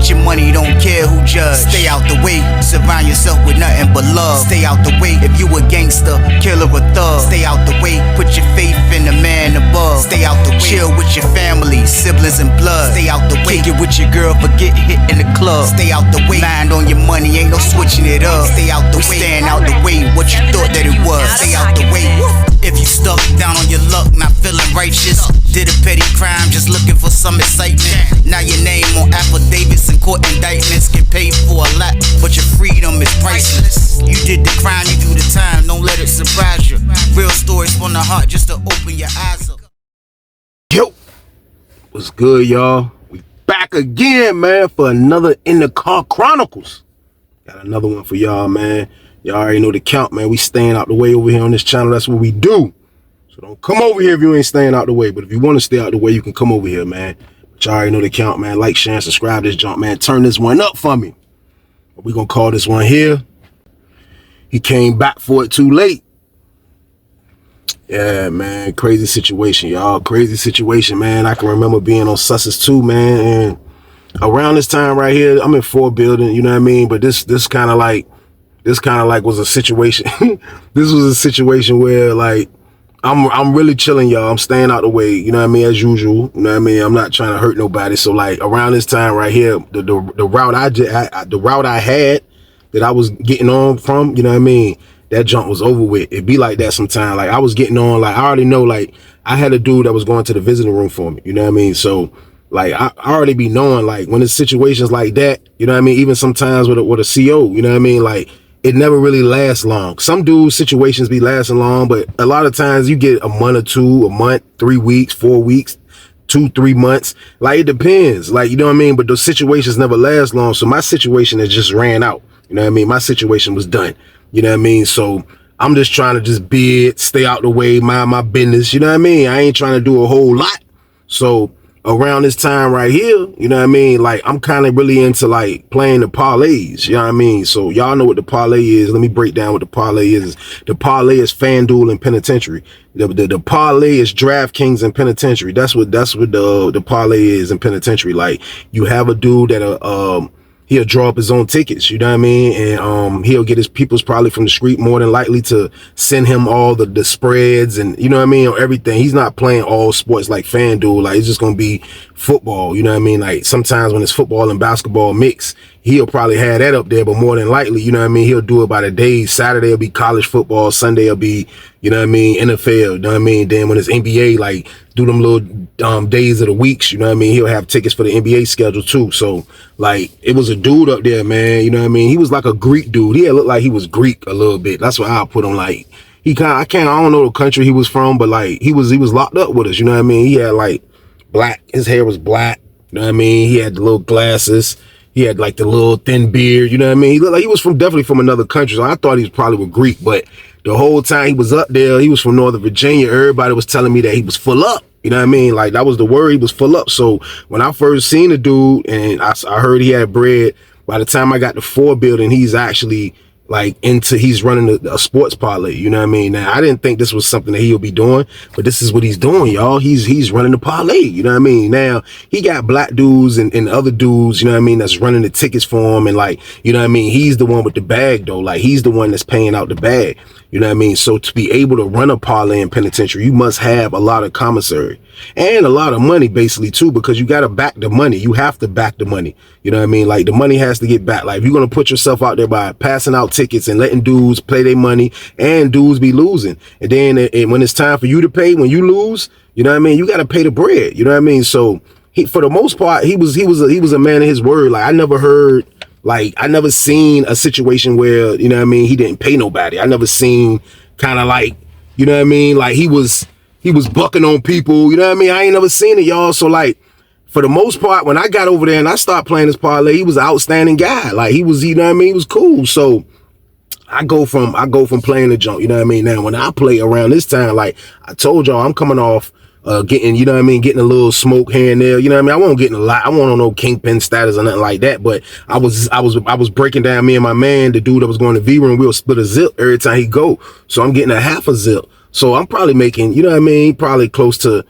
Get your money, don't care who judge. Stay out the way, surround yourself with nothing but love. Stay out the way, if you a gangster, killer or thug. Stay out the way, put your faith in the man above. Stay out the way, chill with your family, siblings and blood. Stay out the way, kick it with your girl, forget hit in the club. Stay out the way, mind on your money, ain't no switching it up. Stay out the way, stand out the way, what you thought that it was. Stay out the way. If you stuck down on your luck, not feeling righteous, did a petty crime, just looking for some excitement. Now your name on affidavits and court indictments, get paid for a lot, but your freedom is priceless. You did the crime, you do the time, don't let it surprise you. Real stories from the heart, just to open your eyes up. Yo, what's good, y'all? We back again, man, for another In the Car Chronicles. Got another one for y'all, man. Y'all already know the count, man. We staying out the way over here on this channel. That's what we do. So don't come over here if you ain't staying out the way. But if you want to stay out the way, you can come over here, man. But y'all already know the count, man. Like, share, and subscribe this junk, man. Turn this one up for me. But we gonna call this one here. He came back for it too late. Yeah, man. Crazy situation, y'all. Crazy situation, man. I can remember being on Sussex 2, man. And around this time right here, I'm in 4 building, you know what I mean? But this kind of like was a situation. This was a situation where like I'm really chilling, y'all. I'm staying out the way, you know what I mean, as usual. You know what I mean? I'm not trying to hurt nobody. So like around this time right here, the route I had that I was getting on from, you know what I mean, that jump was over with. It be like that sometimes. Like I was getting on, like I already know, like I had a dude that was going to the visiting room for me, you know what I mean? So like I already be knowing, like when it's situations like that, you know what I mean, even sometimes with a CO, you know what I mean, like it never really lasts long. Some dudes situations be lasting long, but a lot of times you get a month or two, a month, 3 weeks, 4 weeks, 2-3 months. Like it depends, like, you know what I mean? But those situations never last long. So my situation has just ran out. You know what I mean? My situation was done. You know what I mean? So I'm just trying to just bid, stay out the way, mind my business. You know what I mean? I ain't trying to do a whole lot. So around this time right here, you know what I mean, like I'm kind of really into like playing the parlays, you know what I mean? So y'all know what the parlay is. Let me break down what the parlay is. The parlay is FanDuel and penitentiary. The parlay is DraftKings and penitentiary. That's what the parlay is in penitentiary. Like you have a dude that he'll draw up his own tickets, you know what I mean? And he'll get his peoples probably from the street more than likely to send him all the spreads and, you know what I mean, or everything. He's not playing all sports like FanDuel. Like it's just gonna be football, you know what I mean? Like sometimes when it's football and basketball mix, he'll probably have that up there, but more than likely, you know what I mean, he'll do it by the days. Saturday will be college football, Sunday will be, you know what I mean, NFL, you know what I mean? Then when it's NBA, like do them little days of the weeks, you know what I mean? He'll have tickets for the NBA schedule too. So like it was a dude up there, man, you know what I mean? He was like a Greek dude. He had looked like he was Greek a little bit. That's what I'll put on. Like he I don't know the country he was from, but like he was locked up with us, you know what I mean? He had like black, his hair was black, you know what I mean? He had the little glasses. He had like the little thin beard, you know what I mean? He looked like he was definitely from another country. So I thought he was probably with Greek, but the whole time he was up there, he was from Northern Virginia. Everybody was telling me that he was full up. You know what I mean? Like that was the word, he was full up. So when I first seen the dude and I heard he had bread, by the time I got to 4 building, he's actually like he's running a sports parlay, you know what I mean? Now I didn't think this was something that he'll be doing, but this is what he's doing, y'all. He's running the parlay, you know what I mean? Now he got black dudes and other dudes, you know what I mean, that's running the tickets for him, and like, you know what I mean, he's the one with the bag though. Like he's the one that's paying out the bag, you know what I mean? So to be able to run a parlay in penitentiary, you must have a lot of commissary and a lot of money basically too, because you got to back the money. You have to back the money, you know what I mean? Like the money has to get back. Like if you're going to put yourself out there by passing out tickets and letting dudes play their money and dudes be losing, and then when it's time for you to pay, when you lose, you know what I mean, you got to pay the bread, you know what I mean? So he, for the most part, he was a man of his word. Like I never seen a situation where, you know what I mean, he didn't pay nobody. I never seen kind of like, you know what I mean, like he was bucking on people, you know what I mean? I ain't never seen it, y'all. So like for the most part, when I got over there and I started playing this parlay, he was an outstanding guy. Like he was, you know what I mean, he was cool. So I go from playing the junk, you know what I mean? Now when I play around this time, like I told y'all, I'm coming off getting, you know what I mean, getting a little smoke here and there, you know what I mean? I won't get a lot, I won't no kingpin status or nothing like that, but I was breaking down, me and my man, the dude that was going to V-Room, we'll split a zip every time he go. So I'm getting a half a zip. So I'm probably making, you know what I mean, probably close to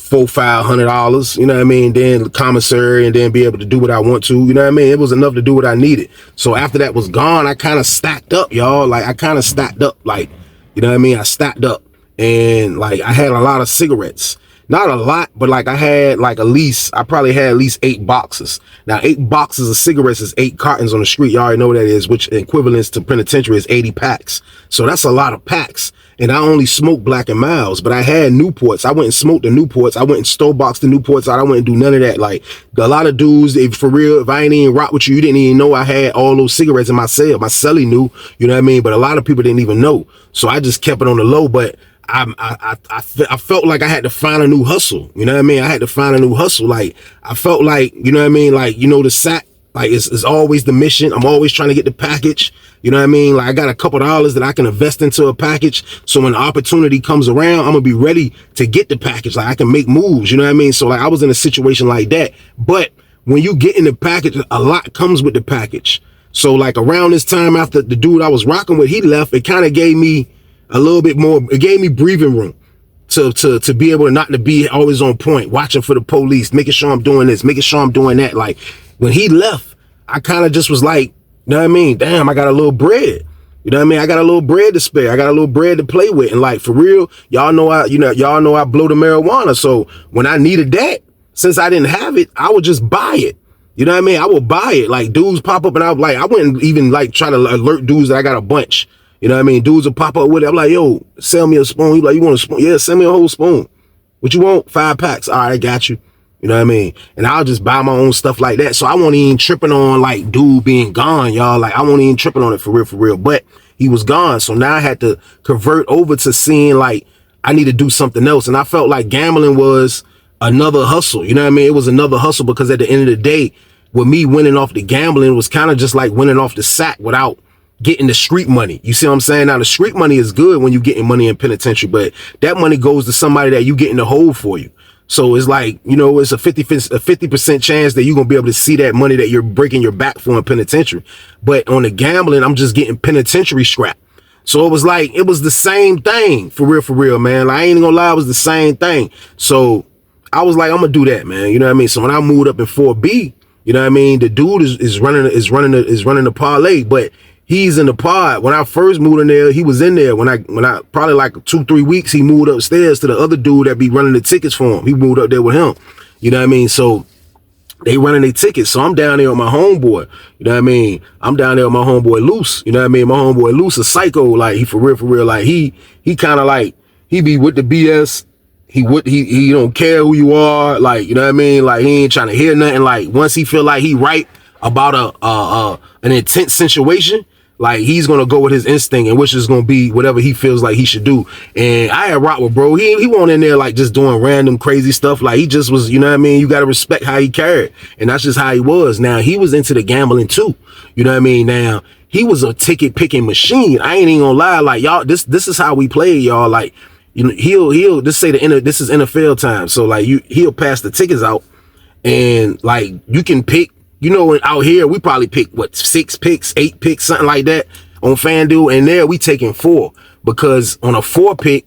$400-500, you know what I mean? Then commissary, and then be able to do what I want to, you know what I mean? It was enough to do what I needed. So after that was gone, I kind of stacked up, y'all. Like, I kind of stacked up, like, you know what I mean? I stacked up, and like, I had a lot of cigarettes. Not a lot, but like, I had like I probably had at least 8 boxes. Now, 8 boxes of cigarettes is 8 cartons on the street. Y'all already know what that is, which equivalents to penitentiary is 80 packs. So that's a lot of packs. And I only smoked Black and Milds, but I had Newports. I went and smoked the Newports. I went and store boxed the Newports out. I wouldn't do none of that. Like, a lot of dudes, for real, if I ain't even rock with you, you didn't even know I had all those cigarettes in my cell. My cellie knew, you know what I mean? But a lot of people didn't even know. So I just kept it on the low. But I felt like I had to find a new hustle. You know what I mean? I had to find a new hustle. Like, I felt like, you know what I mean? Like, you know, the sack, like, it's always the mission. I'm always trying to get the package. You know what I mean? Like, I got a couple dollars that I can invest into a package. So when the opportunity comes around, I'm gonna be ready to get the package. Like, I can make moves, you know what I mean? So like, I was in a situation like that. But when you get in the package, a lot comes with the package. So like, around this time, after the dude I was rocking with, he left, it kind of gave me a little bit more, it gave me breathing room to be able to not to be always on point, watching for the police, making sure I'm doing this, making sure I'm doing that. Like, when he left, I kind of just was like, you know what I mean? Damn, I got a little bread. You know what I mean? I got a little bread to spare. I got a little bread to play with. And like, for real, y'all know I blow the marijuana. So when I needed that, since I didn't have it, I would just buy it. You know what I mean? I would buy it. Like, dudes pop up, and I wouldn't even like try to alert dudes that I got a bunch. You know what I mean? Dudes will pop up with it. I'm like, yo, sell me a spoon. He's like, you want a spoon? Yeah, send me a whole spoon. What you want? 5 packs. All right, I got you. You know what I mean? And I'll just buy my own stuff like that. So I wasn't even tripping on like dude being gone, y'all. Like, I wasn't even tripping on it for real. But he was gone. So now I had to convert over to seeing like I need to do something else. And I felt like gambling was another hustle. You know what I mean? It was another hustle, because at the end of the day, with me winning off the gambling, was kind of just like winning off the sack without getting the street money. You see what I'm saying? Now, the street money is good when you getting money in penitentiary, but that money goes to somebody that you getting to hold for you. So it's like, you know, it's a 50% chance that you're going to be able to see that money that you're breaking your back for in penitentiary. But on the gambling, I'm just getting penitentiary scrap. So it was like, it was the same thing for real, man. Like, I ain't gonna lie, it was the same thing. So I was like, I'm gonna do that, man. You know what I mean? So when I moved up in 4B, you know what I mean? The dude is running the parlay, but he's in the pod. When I first moved in there, he was in there. When I probably like 2-3 weeks, he moved upstairs to the other dude that be running the tickets for him. He moved up there with him. You know what I mean? So they running their tickets. So I'm down there with my homeboy. You know what I mean? I'm down there with my homeboy Loose. You know what I mean? My homeboy Loose is psycho. Like, he for real. Like, he kind of like, he be with the BS. He don't care who you are. Like, you know what I mean? Like, he ain't trying to hear nothing. Like, once he feel like he right about an intense situation, like, he's gonna go with his instinct, and which is gonna be whatever he feels like he should do. And I had rock with bro. He wasn't in there like just doing random crazy stuff. Like, he just was, you know what I mean? You gotta respect how he carried, and that's just how he was. Now, he was into the gambling too. You know what I mean? Now, he was a ticket picking machine. I ain't even gonna lie. Like, y'all, this is how we play, y'all. Like, you know, he'll just say this is NFL time. So like, he'll pass the tickets out, and like, you can pick. You know, out here, we probably pick, 6 picks, 8 picks, something like that on FanDuel. And there we taking 4, because on a 4 pick,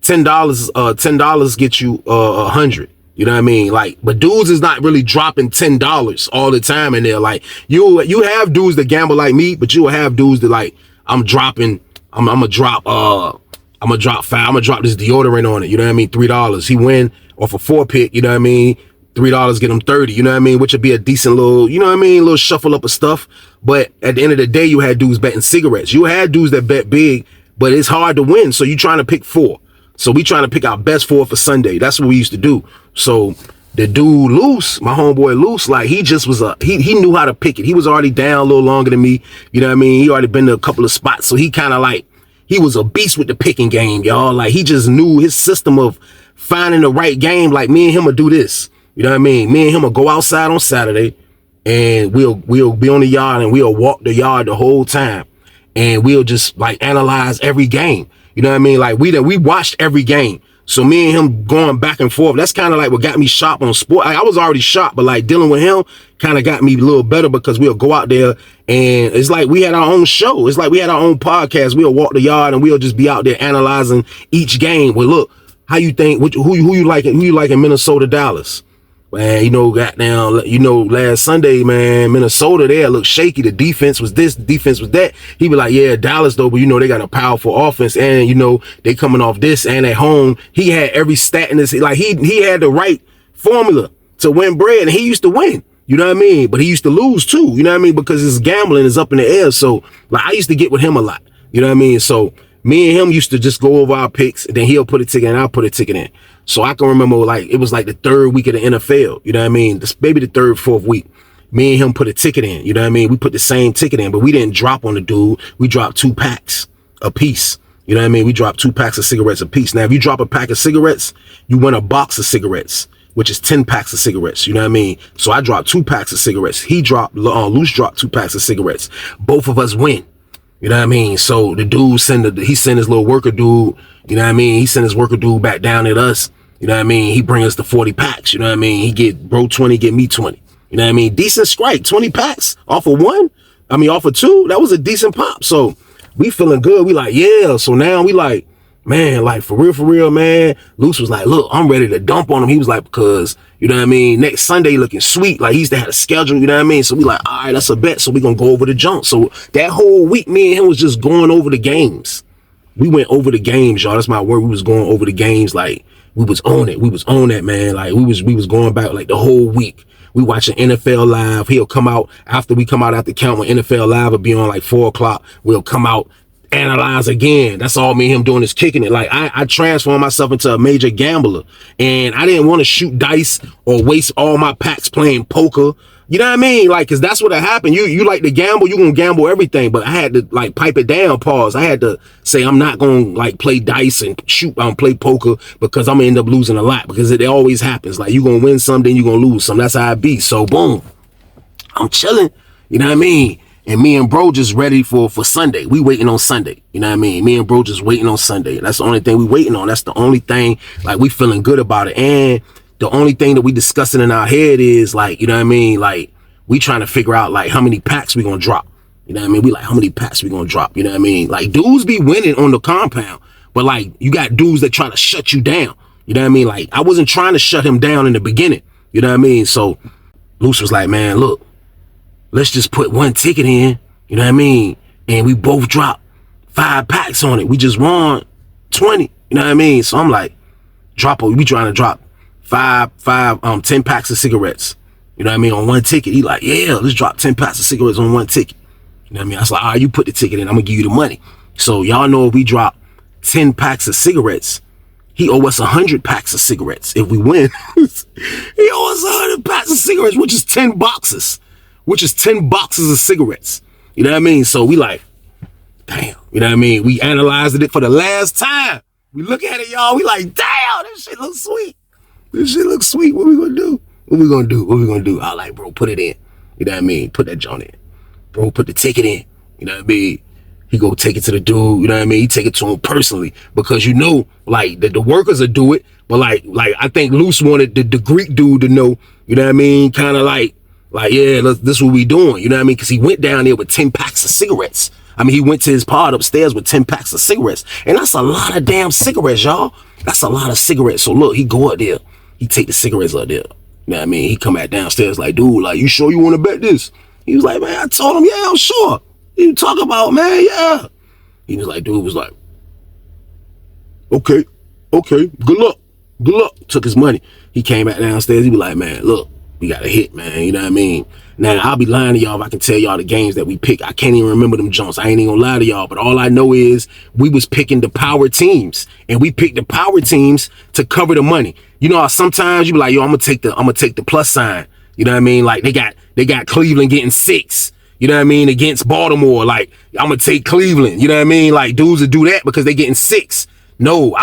$10 get you 100. You know what I mean? Like, but dudes is not really dropping $10 all the time in there. Like, you have dudes that gamble like me, but you will have dudes that like, I'm gonna drop 5. I'm gonna drop this deodorant on it. You know what I mean? $3. He win off a 4 pick. You know what I mean? $3 get them 30, you know what I mean? Which would be a decent little, you know what I mean? Little shuffle up of stuff. But at the end of the day, you had dudes betting cigarettes. You had dudes that bet big, but it's hard to win. So you trying to pick 4. So we trying to pick our best 4 for Sunday. That's what we used to do. So the dude Loose, my homeboy Loose, like, he just was he knew how to pick it. He was already down a little longer than me. You know what I mean? He already been to a couple of spots. So he kind of like, he was a beast with the picking game, y'all. Like, he just knew his system of finding the right game. Like, me and him would do this. You know what I mean? Me and him will go outside on Saturday, and we'll be on the yard, and we'll walk the yard the whole time, and we'll just like analyze every game. You know what I mean? Like, we watched every game. So me and him going back and forth, that's kind of like what got me sharp on sport. Like, I was already sharp, but like dealing with him kind of got me a little better, because we'll go out there, and it's like we had our own show. It's like we had our own podcast. We'll walk the yard, and we'll just be out there analyzing each game. Well, look, How you think, who you like in Minnesota, Dallas? Man, goddamn, last Sunday, man, Minnesota, they looked shaky. The defense was this, the defense was that. He be like, yeah, Dallas, though, but they got a powerful offense, and, they coming off this and at home. He had every stat in this. Like, he had the right formula to win bread, and he used to win. You know what I mean? But he used to lose, too. You know what I mean? Because his gambling is up in the air. So, like, I used to get with him a lot. You know what I mean? So, me and him used to just go over our picks, and then he'll put a ticket in, I'll put a ticket in. So I can remember, like, it was like the third week of the NFL, you know what I mean? Maybe the third, fourth week. Me and him put a ticket in, you know what I mean? We put the same ticket in, but we didn't drop on the dude. We dropped 2 packs a piece. You know what I mean? We dropped 2 packs of cigarettes a piece. Now, if you drop a pack of cigarettes, you win a box of cigarettes, which is 10 packs of cigarettes, you know what I mean? So I dropped 2 packs of cigarettes. Loose dropped 2 packs of cigarettes. Both of us win. You know what I mean? So the dude he sent his little worker dude, you know what I mean? He sent his worker dude back down at us. You know what I mean? He bring us the 40 packs. You know what I mean? He get bro 20, get me 20. You know what I mean? Decent strike, 20 packs off of 1. I mean, off of 2. That was a decent pop. So we feeling good. We like, yeah. So now we like, man, like for real, man. Luce was like, look, I'm ready to dump on him. He was like, because, you know what I mean? Next Sunday looking sweet. Like he used to have a schedule, you know what I mean? So we like, all right, that's a bet. So we gonna go over the jump. So that whole week, me and him was just going over the games. We went over the games, y'all. That's my word. We was going over the games. Like we was on it. We was on that, man. Like we was going back like the whole week. We watching NFL Live. He'll come out after we come out at the count when NFL Live will be on like 4 o'clock. We'll come out, analyze again. That's all me and him doing is kicking it. Like I transformed myself into a major gambler, and I didn't want to shoot dice or waste all my packs playing poker. You know what I mean? Like, cause that's what happened. You like to gamble, you gonna gamble everything. But I had to like pipe it down, pause. I had to say I'm not gonna like play dice and play poker because I'm gonna end up losing a lot, because it always happens. Like you gonna win some, then you gonna lose some. That's how it be. So boom, I'm chilling. You know what I mean? And me and bro just ready for Sunday. We waiting on Sunday. You know what I mean? Me and bro just waiting on Sunday. That's the only thing we waiting on. That's the only thing, like, we feeling good about it. And the only thing that we discussing in our head is, like, you know what I mean? Like, we trying to figure out, like, how many packs we gonna drop. You know what I mean? We like, how many packs we gonna drop? You know what I mean? Like, dudes be winning on the compound, but, like, you got dudes that try to shut you down. You know what I mean? Like, I wasn't trying to shut him down in the beginning. You know what I mean? So, Luce was like, man, look, let's just put 1 ticket in. You know what I mean? And we both dropped 5 packs on it. We just won 20. You know what I mean? So I'm like, we trying to drop 10 packs of cigarettes. You know what I mean? On 1 ticket. He like, yeah, let's drop 10 packs of cigarettes on 1 ticket. You know what I mean? I was like, all right, you put the ticket in, I'm gonna give you the money. So y'all know if we drop 10 packs of cigarettes, he owe us 100 packs of cigarettes if we win. He owe us 100 packs of cigarettes, which is 10 boxes. Which is 10 boxes of cigarettes. You know what I mean? So we like, damn, you know what I mean? We analyzed it for the last time. We look at it, y'all. We like, damn, this shit looks sweet. This shit looks sweet. What we gonna do? What we gonna do? What we gonna do? I like, bro, put it in. You know what I mean? Put that joint in. Bro, put the ticket in. You know what I mean? He go take it to the dude. You know what I mean? He take it to him personally, because like the workers will do it. But like I think Luce wanted the Greek dude to know. You know what I mean? Kind of like, yeah, this what we doing. You know what I mean? Because he went down there with 10 packs of cigarettes. I mean, he went to his pod upstairs with 10 packs of cigarettes. And that's a lot of damn cigarettes, y'all. That's a lot of cigarettes. So look, he go up there. He take the cigarettes up there. You know what I mean? He come back downstairs like, dude, like, you sure you want to bet this? He was like, man, I told him, yeah, I'm sure. You talk about, man, yeah. He was like, dude was like, okay, good luck. Took his money. He came back downstairs. He was like, man, look, we got a hit, man. You know what I mean? Now, I'll be lying to y'all if I can tell y'all the games that we pick. I can't even remember them Jones. I ain't even gonna lie to y'all. But all I know is we was picking the power teams. And we picked the power teams to cover the money. You know how sometimes you be like, yo, I'm gonna take the plus sign. You know what I mean? Like they got Cleveland getting 6. You know what I mean? Against Baltimore. Like, I'm gonna take Cleveland. You know what I mean? Like, dudes would do that because they getting 6. No,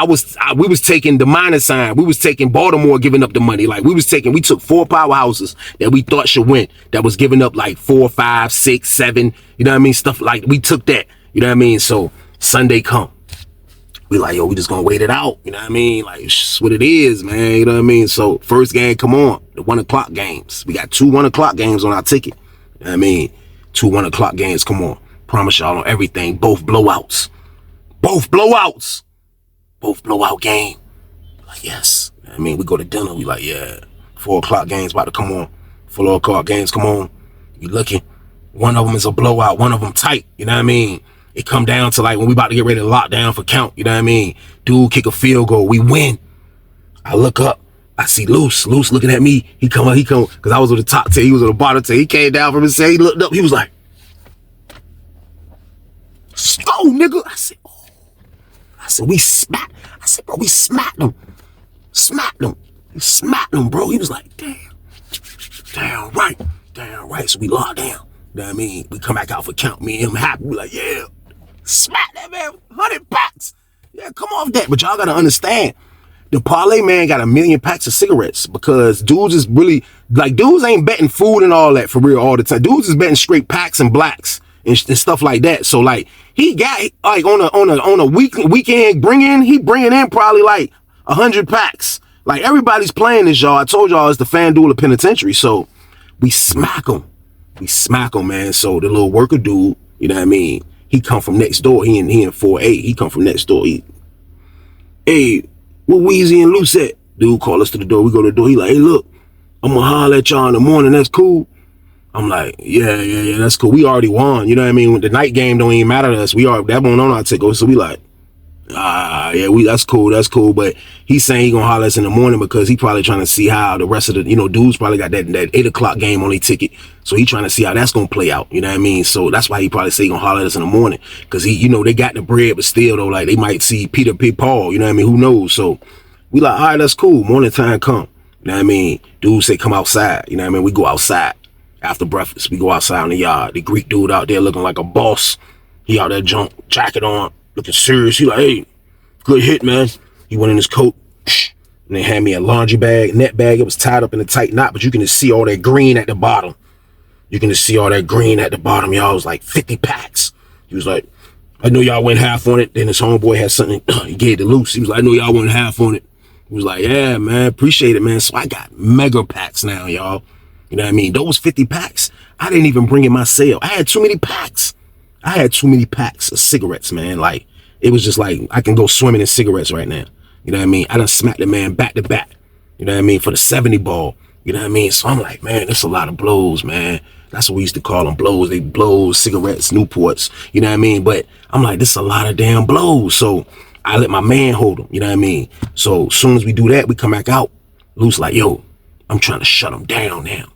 we was taking the minus sign. We was taking Baltimore giving up the money. Like, we took 4 powerhouses that we thought should win, that was giving up like 4, 5, 6, 7. You know what I mean? Stuff like, we took that. You know what I mean? So Sunday come. We like, yo, we just gonna wait it out. You know what I mean? Like, it's just what it is, man. You know what I mean? So first game, come on. The 1 o'clock games. We got 2 1 o'clock games on our ticket. You know what I mean? 2 1 o'clock games, come on. Promise y'all on everything. Both blowouts. Both blowout game. Like, yes. I mean, we go to dinner. We like, yeah. 4 o'clock game's about to come on. 4 o'clock games come on. You looking. One of them is a blowout. One of them tight. You know what I mean? It come down to like when we about to get ready to lock down for count. You know what I mean? Dude kick a field goal. We win. I look up. I see Luce looking at me. He come, because I was on the top 10. He was on the bottom 10. He came down from his seat. He looked up. He was like, "Go, nigga." I said, "Oh." I said, "We smacked." I said, "Bro, we smacked him. Smacked him. We smacked him, bro." He was like, damn right. So we locked down. You know what I mean? We come back out for count. Me and him happy. We like, yeah. Smack that man. 100 packs. Yeah, come off that. But y'all got to understand. The parlay man got 1 million packs of cigarettes because dudes is really, like, dudes ain't betting food and all that for real all the time. Dudes is betting straight packs and blacks and stuff like that. So, like, he got, like, on a weekend he bringing in probably, like, 100 packs. Like, everybody's playing this, y'all. I told y'all it's the FanDuel of penitentiary. So, we smack them. Man. So, the little worker dude, you know what I mean? He come from next door. He in 4A. He come from next door. Hey, where Weezy and Luce at? Dude call us to the door. We go to the door. He like, "Hey, look, I'm gonna holler at y'all in the morning. That's cool." I'm like, yeah, that's cool. We already won. You know what I mean? The night game don't even matter to us. That won't on our ticket. So we like, that's cool. But he's saying he gonna holler at us in the morning because he probably trying to see how the rest of the, dudes probably got that 8 o'clock game on their ticket. So he trying to see how that's gonna play out. You know what I mean? So that's why he probably say he gonna holler at us in the morning. Cause they got the bread, but still though, like they might see Peter P. Paul, you know what I mean? Who knows? So we like, all right, that's cool. Morning time come. You know what I mean? Dudes say come outside. You know what I mean? We go outside after breakfast. We go outside in the yard. The Greek dude out there looking like a boss. He out there jacket on, looking serious. He like, "Hey, good hit, man." He went in his coat, and they had me a laundry bag, net bag. It was tied up in a tight knot, but you can just see all that green at the bottom. Y'all. It was like 50 packs. He was like, "I know y'all went half on it." Then his homeboy had something he gave to Luce. He was like, "I know y'all went half on it." He was like, "Yeah, man, appreciate it, man." So I got mega packs now, y'all. You know what I mean? Those 50 packs, I didn't even bring in my sale. I had too many packs. Of cigarettes, man. Like, it was just like, I can go swimming in cigarettes right now. You know what I mean? I done smacked the man back to back. You know what I mean? For the 70 ball. You know what I mean? So I'm like, man, there's a lot of blows, man. That's what we used to call them, blows. They blows, cigarettes, Newports. You know what I mean? But I'm like, this is a lot of damn blows. So I let my man hold them. You know what I mean? So as soon as we do that, we come back out. Luke's like, "Yo, I'm trying to shut him down now."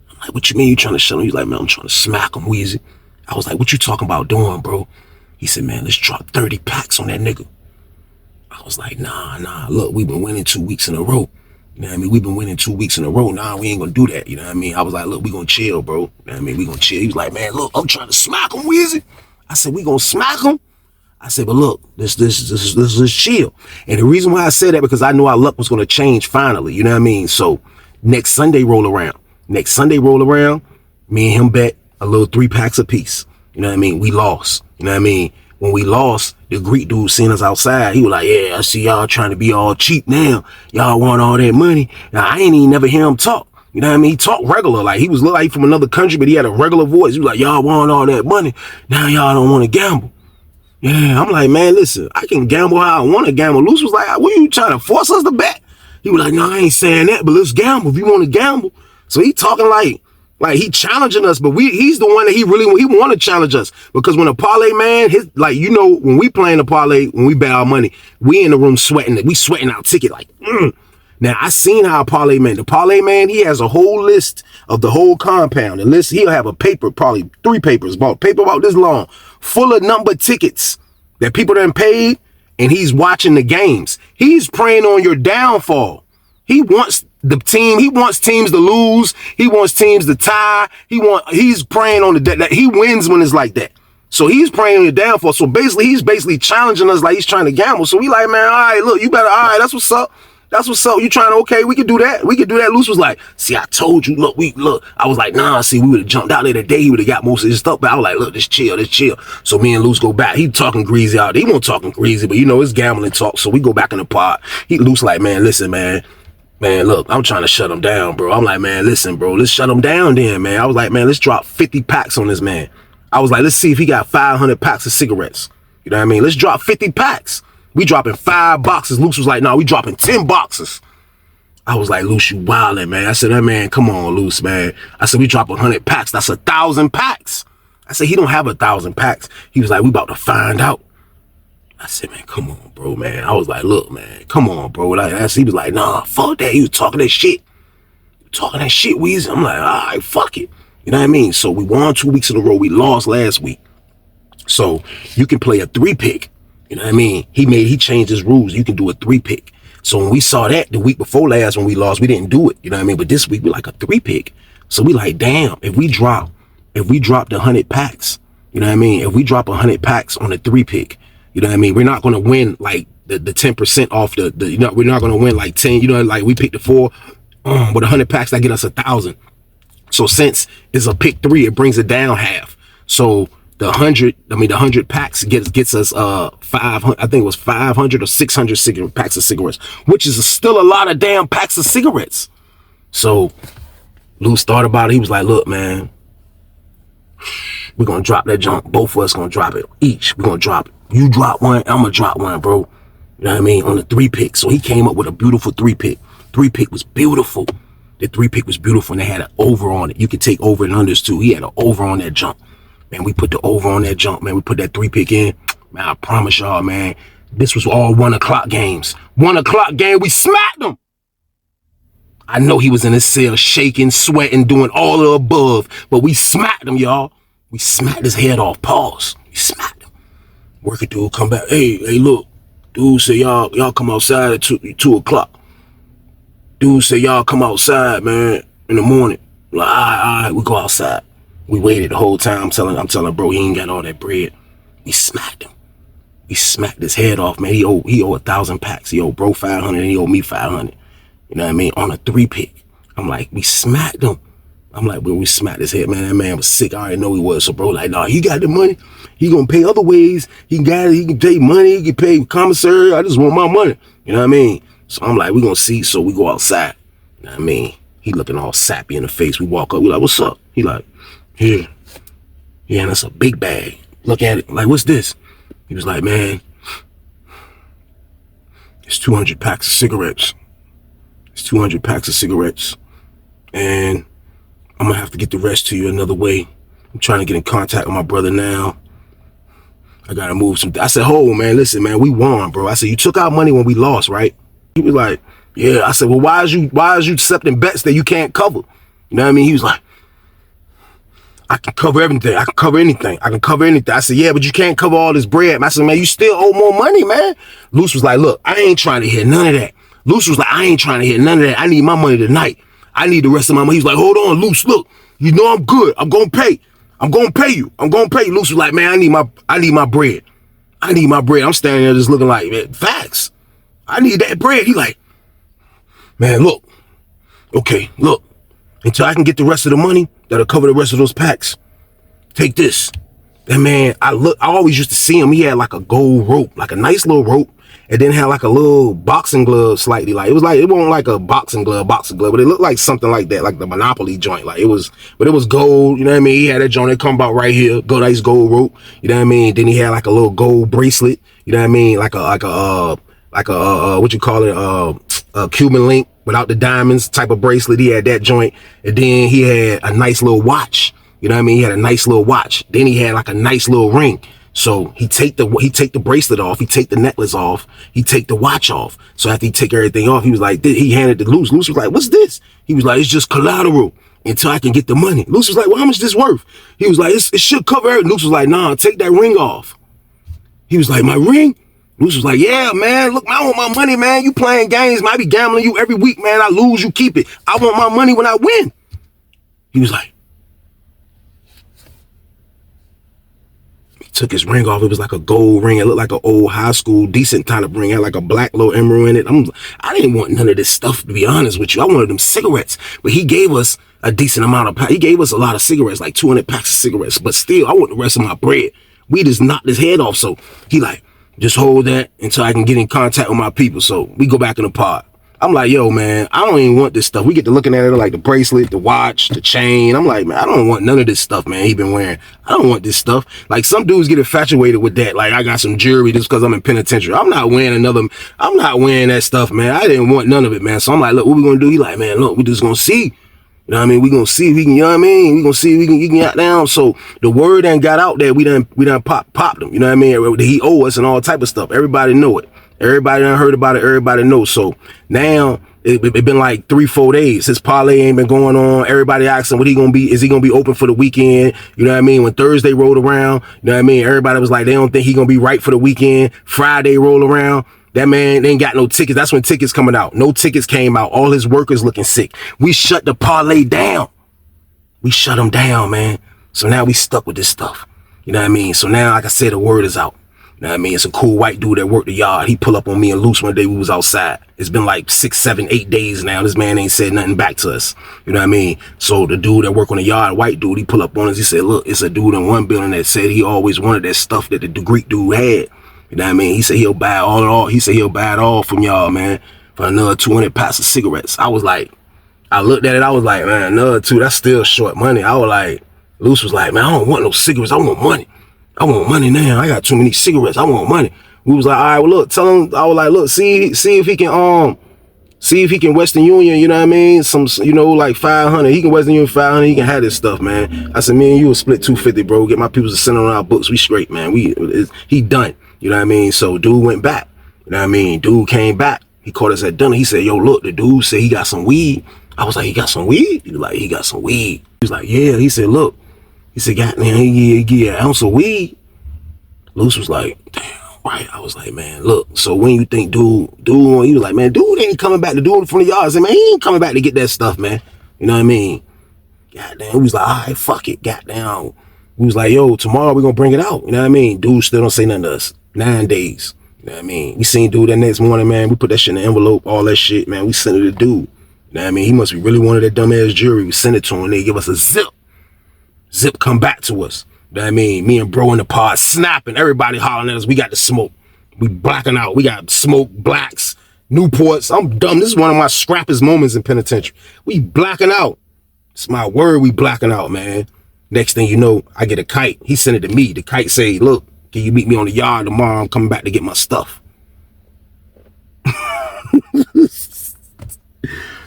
I'm like, "What you mean you trying to shut him?" He's like, "Man, I'm trying to smack him, Weezy." I was like, "What you talking about doing, bro?" He said, "Man, let's drop 30 packs on that nigga." I was like, nah, look, we've been winning 2 weeks in a row. You know what I mean? We've been winning 2 weeks in a row. Nah, we ain't gonna do that. You know what I mean? I was like, "Look, we gonna chill, bro." You know what I mean? We gonna chill. He was like, "Man, look, I'm trying to smack him, Weezy." I said, "We gonna smack him?" I said, "But look, this is chill." And the reason why I said that, because I knew our luck was gonna change finally. You know what I mean? So next Sunday roll around, me and him bet a little 3 packs apiece. You know what I mean? We lost. You know what I mean? When we lost, the Greek dude seen us outside. He was like, "Yeah, I see y'all trying to be all cheap now. Y'all want all that money." Now, I ain't even never hear him talk. You know what I mean? He talked regular. Like, he was look like he from another country, but he had a regular voice. He was like, "Y'all want all that money. Now y'all don't want to gamble." Yeah, I'm like, "Man, listen, I can gamble how I want to gamble." Luce was like, "What are you trying to force us to bet?" He was like, "No, I ain't saying that, but let's gamble if you want to gamble." So he talking like he challenging us, but he's the one that he want to challenge us, because when a parlay man, when we playing the parlay, when we bet our money, we in the room sweating. We sweating our ticket like. Now I seen how the parlay man, he has a whole list of the whole compound. The list, he'll have a paper, probably 3 papers, about this long, full of number tickets that people done paid, and he's watching the games. He's preying on your downfall. He wants teams to lose. He wants teams to tie. He's preying on that he wins when it's like that. So he's preying on your downfall. So he's basically challenging us like he's trying to gamble. So we like, "Man, all right, look, you better, all right, that's what's up. You trying to, okay, we can do that. Luce was like, "See, I told you, look. I was like, "Nah, see, we would have jumped out there today. He would have got most of his stuff." But I was like, "Look, just chill. So me and Luce go back. He talking greasy out there. He won't talking greasy, but it's gambling talk. So we go back in the pod. Luce like, "Man, listen, man, look, I'm trying to shut him down, bro." I'm like, "Man, listen, bro, let's shut him down then, man." I was like, "Man, let's drop 50 packs on this man." I was like, "Let's see if he got 500 packs of cigarettes." You know what I mean? Let's drop 50 packs. We dropping 5 boxes. Luce was like, nah, we dropping 10 boxes. I was like, Luce, you wildin', man. I said, that man, come on, Luce, man. I said, we drop 100 packs. That's 1,000 packs. I said, he don't have 1,000 packs. He was like, we about to find out. I said, man, come on, bro, man. I was like, look, man, come on, bro. Like, he was like, nah, fuck that. He was talking that shit. Talking that shit, Weezy. I'm like, all right, fuck it. You know what I mean? So we won 2 weeks in a row. We lost last week. So you can play a 3-pick. You know what I mean? He changed his rules. You can do a 3-pick. So when we saw that the week before last when we lost, we didn't do it. You know what I mean? But this week we like a 3-pick. So we like, damn, if we drop the 100 packs, you know what I mean? If we drop 100 packs on a 3-pick, you know what I mean? We're not going to win like the 10% off the, you know, we're not going to win like 10, you know, like we picked the 4, but 100 packs that get us 1,000. So since it's a pick 3, it brings it down half. So the 100 packs gets us 500. I think it was 500 or 600 packs of cigarettes, which is still a lot of damn packs of cigarettes. So Luce thought about it. He was like, look, man, we're gonna drop that junk. Both of us gonna drop it each. We're gonna drop it. You drop one, I'm gonna drop one, bro. You know what I mean? On the 3-pick. So he came up with a beautiful 3-pick. 3-pick was beautiful. The 3-pick was beautiful, and they had an over on it. You could take over and unders too. He had an over on that jump. Man, we put the over on that jump, man. We put that 3-pick in. Man, I promise y'all, man, this was all 1 o'clock games. 1 o'clock game, we smacked him. I know he was in his cell shaking, sweating, doing all the above, but we smacked him, y'all. We smacked his head off. Pause. We smacked him. Working dude come back. Hey, look. Dude say y'all come outside at 2 o'clock. Dude say y'all come outside, man, in the morning. Like, all right, we go outside. We waited the whole time. I'm telling bro, he ain't got all that bread. We smacked him. We smacked his head off, man. He owe 1,000 packs. He owe bro 500 and he owe me 500. You know what I mean? On a 3-pick. I'm like, we smacked him. I'm like, when we smacked his head, man, that man was sick. I already know he was. So bro, like, nah, he got the money. He gonna pay other ways. He got it. He can pay money. He can pay commissary. I just want my money. You know what I mean? So I'm like, we gonna see. So we go outside. You know what I mean? He looking all sappy in the face. We walk up. We like, what's up? He like, here. Yeah, and that's a big bag. Look at it. Like, what's this? He was like, man, it's 200 packs of cigarettes. It's 200 packs of cigarettes. And I'm gonna have to get the rest to you another way. I'm trying to get in contact with my brother now. I gotta move some. I said, oh man, listen, man, we won, bro. I said, you took our money when we lost, right? He was like, yeah. I said, well, why is you accepting bets that you can't cover? You know what I mean? He was like, I can cover everything. I can cover anything. I can cover anything. I said, yeah, but you can't cover all this bread. I said, man, you still owe more money, man. Luce was like, look, I ain't trying to hear none of that. Luce was like, I ain't trying to hear none of that. I need my money tonight. I need the rest of my money. He was like, hold on, Luce, look, you know I'm good. I'm gonna pay. I'm gonna pay you. I'm gonna pay you. Luce was like, man, I need my bread. I need my bread. I'm standing there just looking like, man, facts. I need that bread. He like, man, look. Okay, look. Until I can get the rest of the money that'll cover the rest of those packs. Take this. That man, I always used to see him. He had like a gold rope, like a nice little rope. And then had like a little boxing glove slightly. Like, it wasn't like a boxing glove, but it looked like something like that, like the Monopoly joint. Like, it was gold, you know what I mean? He had that joint that come about right here, nice gold rope, you know what I mean? Then he had like a little gold bracelet, you know what I mean? Like a what you call it, a Cuban link without the diamonds type of bracelet. He had that joint. And then he had a nice little watch, you know what I mean? He had a nice little watch. Then he had like a nice little ring. So he take the bracelet off, he take the necklace off, he take the watch off. So after he take everything off, he was like, he handed it to Luce. Luce was like, what's this? He was like, it's just collateral until I can get the money. Luce was like, well, how much is this worth? He was like, it should cover everything. Luce was like, nah, take that ring off. He was like, my ring? Luce was like, yeah, man, look, I want my money, man. You playing games, I be gambling you every week, man. I lose, you keep it. I want my money when I win. He was like, took his ring off. It was like a gold ring. It looked like an old high school, decent kind of ring. It had like a black little emerald in it. I didn't want none of this stuff, to be honest with you. I wanted them cigarettes. But he gave us a decent amount of, he gave us a lot of cigarettes, like 200 packs of cigarettes. But still, I want the rest of my bread. We just knocked his head off. So he like, just hold that until I can get in contact with my people. So we go back in the pod. I'm like, yo, man, I don't even want this stuff. We get to looking at it like the bracelet, the watch, the chain. I'm like, man, I don't want none of this stuff, man, he been wearing. I don't want this stuff. Like, some dudes get infatuated with that. Like, I got some jewelry just because I'm in penitentiary. I'm not wearing that stuff, man. I didn't want none of it, man. So I'm like, look, what we gonna do? He like, man, look, we just gonna see. You know what I mean? We gonna see if we can, you know what I mean? We gonna see if we can get down. So the word done got out there. We done popped them. You know what I mean? He owe us and all type of stuff. Everybody know it. Everybody done heard about it. Everybody knows. So now it been like 3-4 days. His parlay ain't been going on. Everybody asking what he gonna be. Is he gonna be open for the weekend? You know what I mean? When Thursday rolled around, you know what I mean? Everybody was like, they don't think he gonna be right for the weekend. Friday roll around. That man ain't got no tickets. That's when tickets coming out. No tickets came out. All his workers looking sick. We shut the parlay down. We shut them down, man. So now we stuck with this stuff. You know what I mean? So now, like I said, the word is out. You know what I mean? It's a cool white dude that worked the yard. He pull up on me and Loose one day we was outside. It's been like 6, 7, 8 days now. This man ain't said nothing back to us. You know what I mean? So the dude that work on the yard, white dude, he pull up on us. He said, look, it's a dude in one building that said he always wanted that stuff that the Greek dude had. You know what I mean? He said he'll buy it all from y'all, man, for another 200 packs of cigarettes. I was like, I looked at it. I was like, man, another 2, that's still short money. I was like, Loose was like, man, I don't want no cigarettes. I want money. I want money now. I got too many cigarettes. I want money. We was like, all right, well, look, tell him. I was like, look, see if he can Western Union, you know what I mean? Some, you know, like 500. He can Western Union 500. He can have this stuff, man. I said, me and you will split 250, bro. Get my people to send around books. We straight, man. He done. You know what I mean? So dude went back. You know what I mean? Dude came back. He caught us at dinner. He said, yo, look, the dude said he got some weed. I was like, he got some weed? He was like, he got some weed. He was like, yeah. He said, look. He said, goddamn, he get an ounce of weed. Luce was like, damn, right. I was like, man, look. So when you think dude, he was like, man, dude ain't coming back to do it from the yard. I said, man, he ain't coming back to get that stuff, man. You know what I mean? Goddamn. He was like, all right, fuck it. Goddamn. We was like, yo, tomorrow we gonna bring it out. You know what I mean? Dude still don't say nothing to us. 9 days. You know what I mean? We seen dude that next morning, man. We put that shit in the envelope, all that shit, man. We sent it to dude. You know what I mean? He must be really wanted that dumbass jewelry. We sent it to him. They give us a zip. Zip come back to us. You know what I mean? Me and bro in the pod snapping. Everybody hollering at us. We got the smoke. We blacking out. We got smoke, blacks, Newports. I'm dumb. This is one of my scrappest moments in penitentiary. We blacking out. It's my word, we blacking out, man. Next thing you know, I get a kite. He sent it to me. The kite say, look, can you meet me on the yard tomorrow? I'm coming back to get my stuff.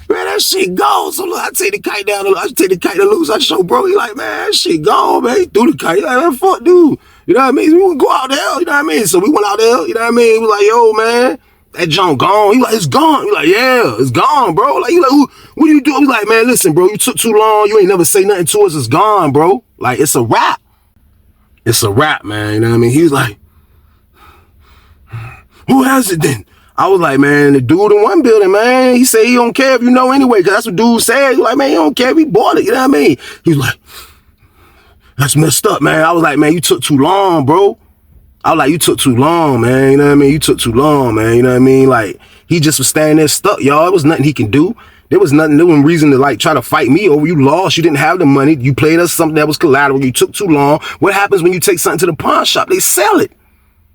Man, that shit gone. So look, I take the kite down. I take the kite to Loose. I show bro. He like, man, that shit gone, man. He threw the kite. He like, man, fuck, dude. You know what I mean? We want to go out there. You know what I mean? So we went out there. You know what I mean? We like, yo, man, that junk gone. He like, it's gone. He like, yeah, it's gone, bro. Like, he like, what do you do? He like, man, listen, bro, you took too long. You ain't never say nothing to us. It's gone, bro. Like, it's a wrap. It's a wrap, man. You know what I mean? He was like, who has it then? I was like, man, the dude in one building, man, he said he don't care if you know anyway, because that's what dude said. He like, man, he don't care if he bought it, you know what I mean? He was like, that's messed up, man. I was like, man, you took too long, bro. I was like, you took too long, man, you know what I mean? You took too long, man, you know what I mean? Like, he just was standing there stuck, y'all. It was nothing he can do. There was reason to, like, try to fight me over. You lost, you didn't have the money, you played us something that was collateral, you took too long. What happens when you take something to the pawn shop? They sell it.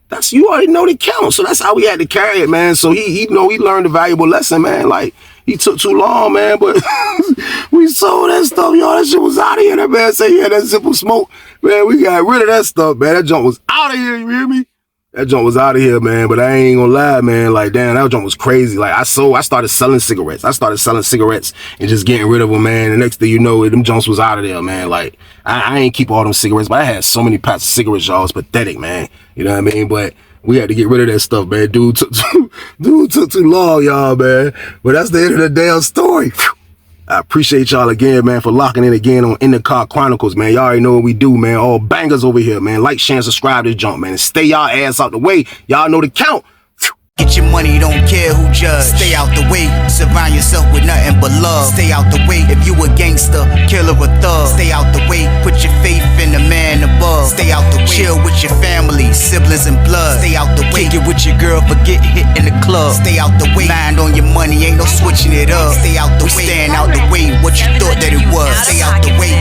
That's, you already know the count. So that's how we had to carry it, man. So he learned a valuable lesson, man. Like, he took too long, man, but we sold that stuff, y'all. That shit was out of here. That man said he had that simple smoke. Man, we got rid of that stuff, man. That junk was out of here, you hear me? That junk was out of here, man. But I ain't gonna lie, man. Like, damn, that junk was crazy. Like, I started selling cigarettes. I started selling cigarettes and just getting rid of them, man. The next thing you know, them junks was out of there, man. Like, I ain't keep all them cigarettes, but I had so many packs of cigarettes, y'all. It's pathetic, man. You know what I mean? But we had to get rid of that stuff, man. Dude took too long, y'all, man. But that's the end of the damn story. I appreciate y'all again, man, for locking in again on In the Car Chronicles, man. Y'all already know what we do, man. All bangers over here, man. Like, share, and subscribe to this junk, man. And stay y'all ass out the way. Y'all know the count. Get your money, don't care who judge. Stay out the way, surround yourself with nothing but love. Stay out the way, if you a gangster, killer or thug. Stay out the way, put your faith in the man above. Stay out the way, chill with your family, siblings and blood. Stay out the way, kick it with your girl, forget hit in the club. Stay out the way, mind on your money, ain't no switching it up. Stay out the way, stand out the way, what you thought that it was. Stay out the way,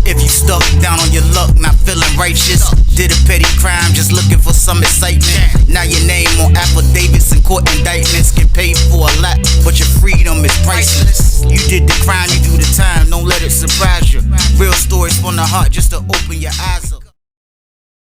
if you stuck down on your luck, not feeling righteous. Did a petty crime, just looking for some excitement. Now your name on affidavits and court indictments get paid for a lot, but you're free priceless. You did the crime, you do the time, don't let it surprise you. Real stories from the heart just to open your eyes up.